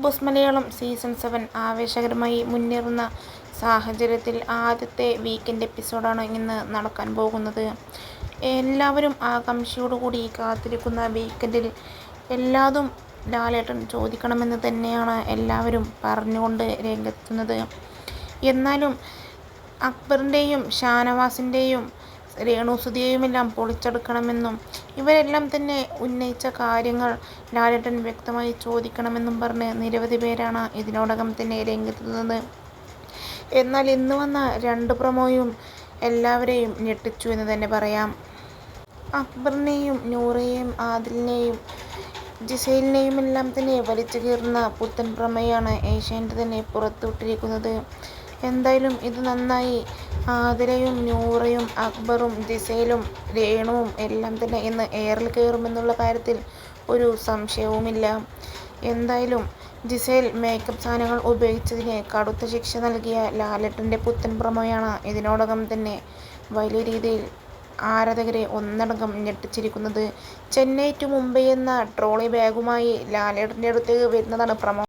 Big boss Malayalam season 7 ആവേശകരമായി മുന്നേറുന്ന സാഹചര്യത്തിൽ ആദ്യത്തെ വീക്കെൻഡ് എപ്പിസോഡാണ് ഇന്ന് നടക്കാൻ പോകുന്നത്. എല്ലാവരും ആകാംക്ഷയോടുകൂടി കാത്തിരിക്കുന്ന വീക്കെൻഡിൽ എല്ലാതും ലാലേട്ടൻ ചോദിക്കണമെന്ന് തന്നെയാണ് എല്ലാവരും പറഞ്ഞുകൊണ്ട് രംഗത്തെത്തുന്നത്. എന്നാലും അക്ബറിൻ്റെയും ഷാനവാസിൻ്റെയും രേണുസുധിയെയുമെല്ലാം പൊളിച്ചടുക്കണമെന്നും ഇവരെല്ലാം തന്നെ ഉന്നയിച്ച കാര്യങ്ങൾ ലാലേട്ടൻ വ്യക്തമായി ചോദിക്കണമെന്നും പറഞ്ഞ് നിരവധി പേരാണ് ഇതിനോടകം തന്നെ രംഗത്തെത്തുന്നത്. എന്നാൽ ഇന്ന് വന്ന 2 പ്രൊമോയും എല്ലാവരെയും ഞെട്ടിച്ചു എന്ന് തന്നെ പറയാം. അക്ബറിനെയും നൂറയെയും ആദിലിനെയും ജിസൈലിനെയുമെല്ലാം തന്നെ വലിച്ചു കീറുന്ന പുത്തൻ പ്രൊമോയാണ് ഏഷ്യാനെറ്റ് തന്നെ പുറത്തുവിട്ടിരിക്കുന്നത്. എന്തായാലും ഇത് നന്നായി. ആദിലയും നൂറയും അക്ബറും ജിസൈലും രേണുവും എല്ലാം തന്നെ ഇന്ന് എയറിൽ കയറുമെന്നുള്ള കാര്യത്തിൽ ഒരു സംശയവുമില്ല. എന്തായാലും ജിസൈൽ മേക്കപ്പ് സാധനങ്ങൾ ഉപയോഗിച്ചതിന് കടുത്ത ശിക്ഷ നൽകിയ ലാലേട്ടൻ്റെ പുത്തൻ പ്രൊമോയാണ് ഇതിനോടകം തന്നെ വലിയ രീതിയിൽ ആരാധകരെ ഒന്നടങ്കം ഞെട്ടിച്ചിരിക്കുന്നത്. ചെന്നൈ ടു മുംബൈ എന്ന ട്രോളി ബാഗുമായി ലാലേട്ടൻ്റെ അടുത്തേക്ക് വരുന്നതാണ് പ്രൊമോ.